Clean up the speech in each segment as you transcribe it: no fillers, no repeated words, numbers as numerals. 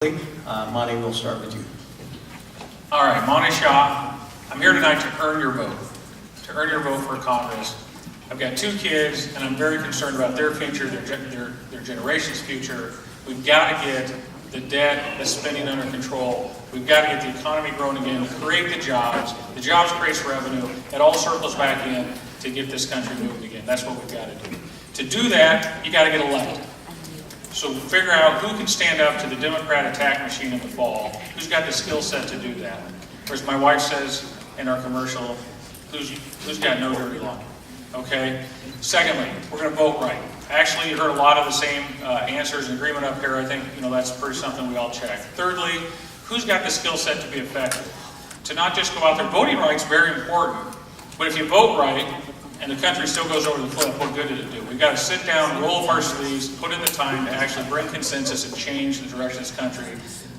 Monty, we'll start with you. All right, Monty Shaw. I'm here tonight to earn your vote for Congress. I've got two kids, and I'm very concerned about their future, their generation's future. We've got to get the debt, the spending under control. We've got to get the economy growing again, create the jobs. The jobs creates revenue. It all circles back in to get this country moving again. That's what we've got to do. To do that, you got to get elected. So figure out who can stand up to the Democrat attack machine in the fall. Who's got the skill set to do that? Or as my wife says in our commercial, who's got no dirty laundry? Okay? Secondly, we're going to vote right. Actually, you heard a lot of the same answers and agreement up here. I think that's pretty something we all check. Thirdly, who's got the skill set to be effective? To not just go out there. Voting right's very important. But if you vote right, and the country still goes over the cliff, what good did it do? We've got to sit down, roll up our sleeves, put in the time to actually bring consensus and change the direction of this country.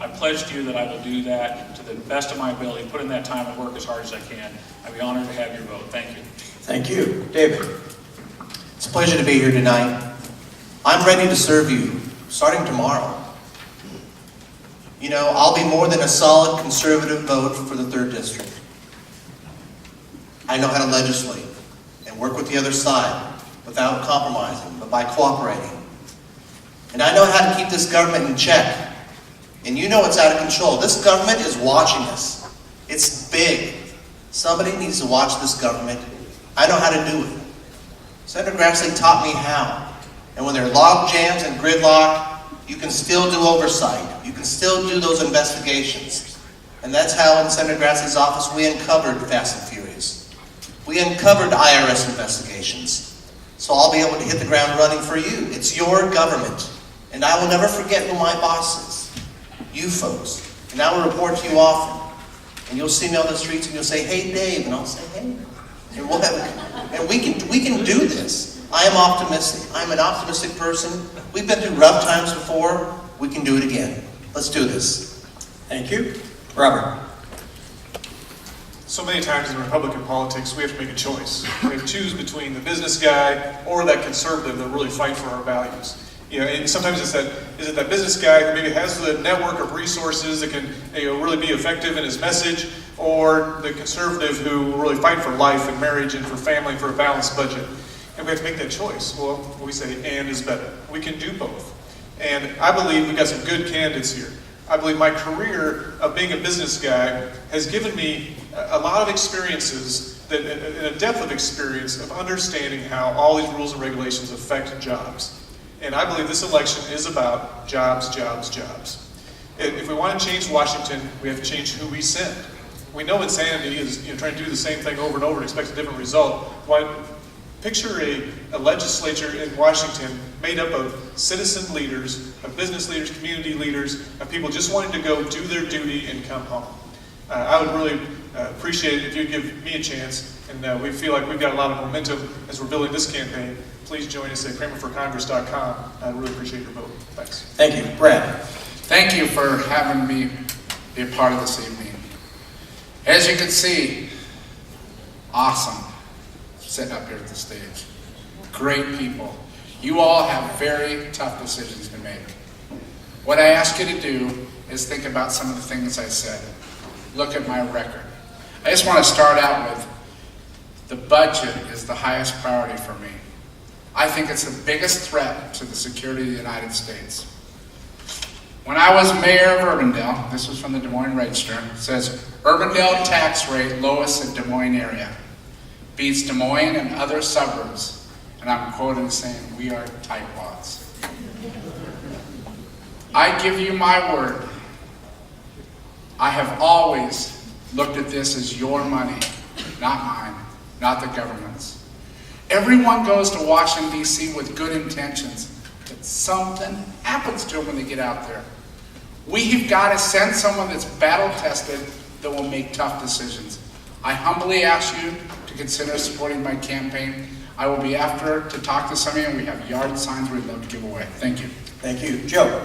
I pledge to you that I will do that to the best of my ability, put in that time and work as hard as I can. I'd be honored to have your vote. Thank you. Thank you. David. It's a pleasure to be here tonight. I'm ready to serve you, starting tomorrow. I'll be more than a solid conservative vote for the 3rd District. I know how to legislate and work with the other side without compromising, but by cooperating. And I know how to keep this government in check. And it's out of control. This government is watching us. It's big. Somebody needs to watch this government. I know how to do it. Senator Grassley taught me how. And when there are log jams and gridlock, you can still do oversight. You can still do those investigations. And that's how in Senator Grassley's office we uncovered Fast and Furious. We uncovered IRS investigations. So I'll be able to hit the ground running for you. It's your government. And I will never forget who my boss is. You folks. And I will report to you often. And you'll see me on the streets and you'll say, "Hey, Dave." And I'll say, "Hey." And we can do this. I am optimistic. I'm an optimistic person. We've been through rough times before. We can do it again. Let's do this. Thank you. Robert. So many times in Republican politics, we have to make a choice. We have to choose between the business guy or that conservative that really fight for our values. And sometimes is it that business guy who maybe has the network of resources that can really be effective in his message, or the conservative who will really fight for life and marriage and for family and for a balanced budget. And we have to make that choice. Well, we say "and" is better. We can do both. And I believe we've got some good candidates here. I believe my career of being a business guy has given me a lot of experiences, and a depth of experience of understanding how all these rules and regulations affect jobs. And I believe this election is about jobs, jobs, jobs. If we want to change Washington, we have to change who we send. We know insanity is trying to do the same thing over and over and expect a different result. Picture a legislature in Washington made up of citizen leaders, of business leaders, community leaders, of people just wanting to go do their duty and come home. I would really appreciate it if you'd give me a chance, and we feel like we've got a lot of momentum as we're building this campaign. Please join us at KramerForCongress.com. I really appreciate your vote. Thanks. Thank you. Brad. Thank you for having me be a part of this evening. As you can see, awesome sitting up here at the stage. Great people. You all have very tough decisions to make. What I ask you to do is think about some of the things I said. Look at my record. I just want to start out with the budget is the highest priority for me. I think it's the biggest threat to the security of the United States. When I was mayor of Urbandale, this was from the Des Moines Register, it says, "Urbandale tax rate lowest in Des Moines area. Beats Des Moines and other suburbs." And I'm quoting saying, "We are tightwads." I give you my word. I have always looked at this as your money, not mine, not the government's. Everyone goes to Washington, D.C. with good intentions, but something happens to them when they get out there. We've got to send someone that's battle-tested that will make tough decisions. I humbly ask you to consider supporting my campaign. I will be after to talk to some of you, and we have yard signs we'd love to give away. Thank you. Thank you. Joe.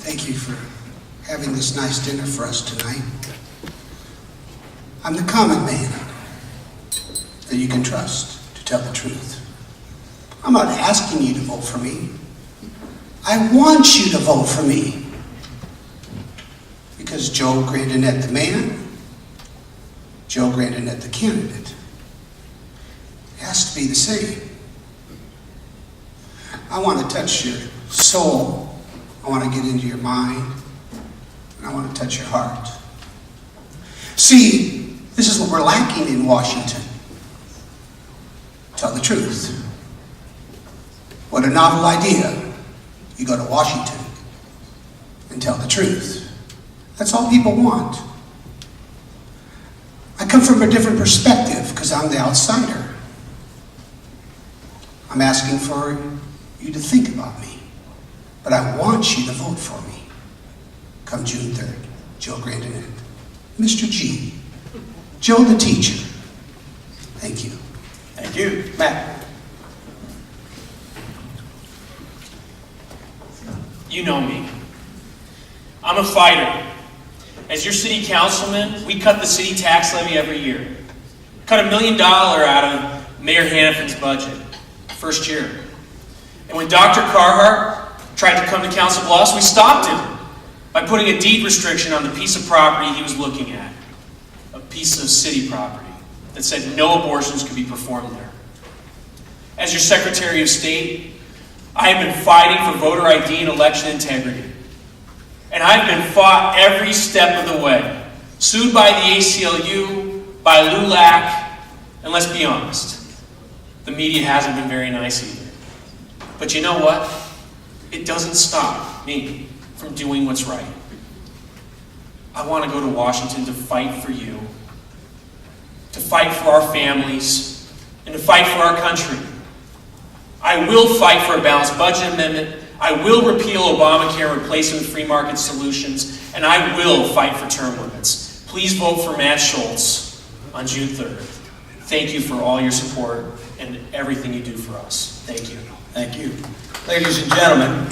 Thank you for having this nice dinner for us tonight. I'm the common man that you can trust to tell the truth. I'm not asking you to vote for me. I want you to vote for me. Because Joe Grandinette the man, Joe Grandinette the candidate. It has to be the same. I want to touch your soul. I want to get into your mind. And I want to touch your heart. See, this is what we're lacking in Washington. Tell the truth. What a novel idea. You go to Washington and tell the truth. That's all people want. I come from a different perspective because I'm the outsider. I'm asking for you to think about me. But I want you to vote for me. Come June 3rd, Joe Grandinette. Mr. G, Joe the teacher. Thank you. Thank you. Matt. You know me. I'm a fighter. As your city councilman, we cut the city tax levy every year. Cut $1 million out of Mayor Hanifin's budget, first year. And when Dr. Carhart tried to come to Council Bluffs, we stopped him by putting a deed restriction on the piece of property he was looking at. A piece of city property that said no abortions could be performed there. As your Secretary of State, I have been fighting for voter ID and election integrity. And I've been fought every step of the way. Sued by the ACLU, by LULAC, and let's be honest, the media hasn't been very nice either. But you know what? It doesn't stop me from doing what's right. I want to go to Washington to fight for you, to fight for our families, and to fight for our country. I will fight for a balanced budget amendment. I will repeal Obamacare and replace it with free market solutions. And I will fight for term limits. Please vote for Matt Schultz on June 3rd. Thank you for all your support and everything you do for us. Thank you. Thank you. Ladies and gentlemen,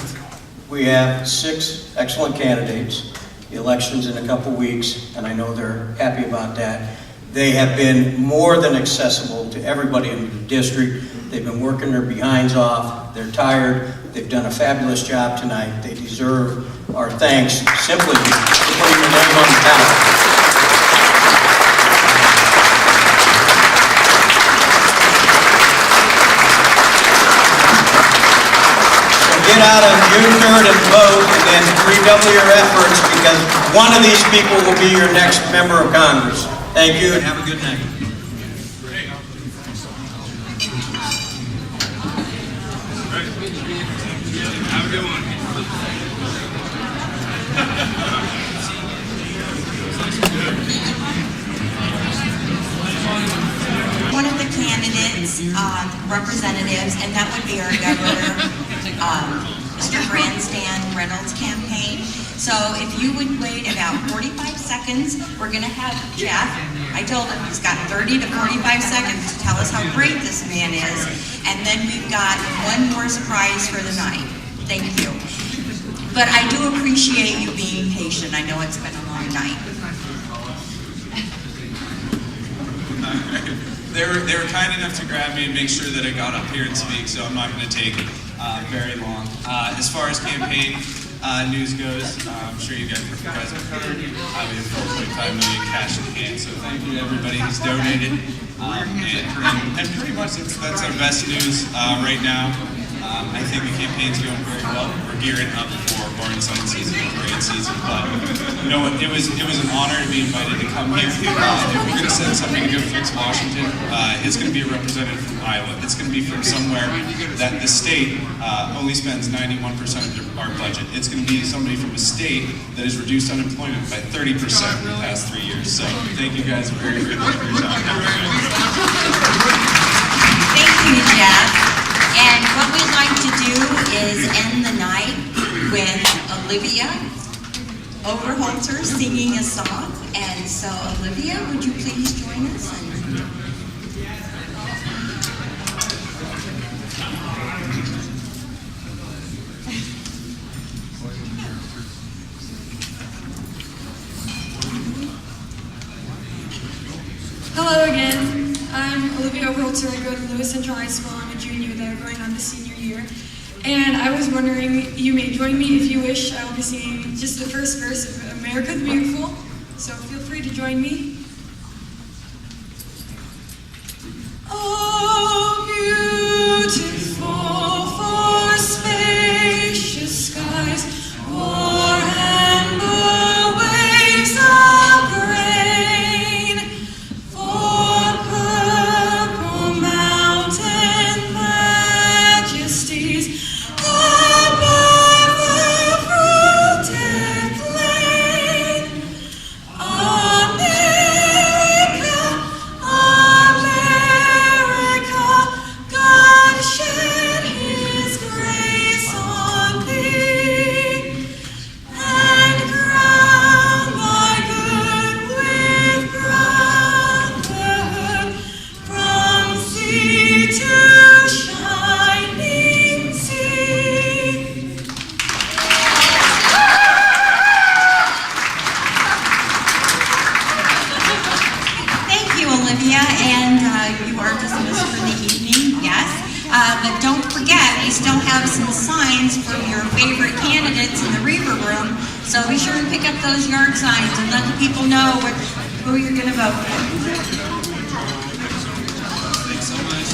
we have 6 excellent candidates. The election's in a couple weeks, and I know they're happy about that. They have been more than accessible to everybody in the district. They've been working their behinds off. They're tired. They've done a fabulous job tonight. They deserve our thanks simply for putting their name on the ballot. So get out on June 3rd and vote, and then redouble your efforts, because one of these people will be your next member of Congress. Thank you, and have a good night. Have a good one. One of the candidates, representatives, and that would be our governor, Mr. Grandstand Reynolds' campaign. So if you would wait about 45 seconds, we're going to have Jeff. I told him he's got 30 to 45 seconds to tell us how great this man is. And then we've got one more surprise for the night. Thank you. But I do appreciate you being patient. I know it's been a long night. They were kind enough to grab me and make sure that I got up here and speak, so I'm not going to take very long. As far as campaign news goes, I'm sure you guys have heard. We have 4.5 million cash in hand, so thank you to everybody who's donated. And pretty much that's our best news right now. I think the campaign's going very well. We're gearing up for barn sign season, parade season. But you know, it was an honor to be invited to come here. If we're going to send somebody to go fix Washington, it's going to be a representative from Iowa. It's going to be from somewhere that the state only spends 91% of our budget. It's going to be somebody from a state that has reduced unemployment by 30% in the past 3 years. So thank you guys very much for your time. Thank you, Jeff. And what we'd like to do is end the night with Olivia Overholzer singing a song. And so, Olivia, would you please join us? Hello again. I'm Olivia Overholzer. I go to Lewis Central High School. I'm a junior there, going on to senior year. And I was wondering, you may join me if you wish. I will be singing just the first verse of America the Beautiful. So feel free to join me. Oh, beautiful for spacious skies, for amber waves of grain, for purple mountain majesties above the fruited plain. America, America, God shed His grace on thee, and crown thy good with brotherhood from sea to shining sea. Thank you, Olivia, and you are dismissed for the evening, yes. But don't forget, we still have some signs from your favorite candidates in the Reaver Room, so be sure to pick up those yard signs and let the people know who you're going to vote for. Thanks so much.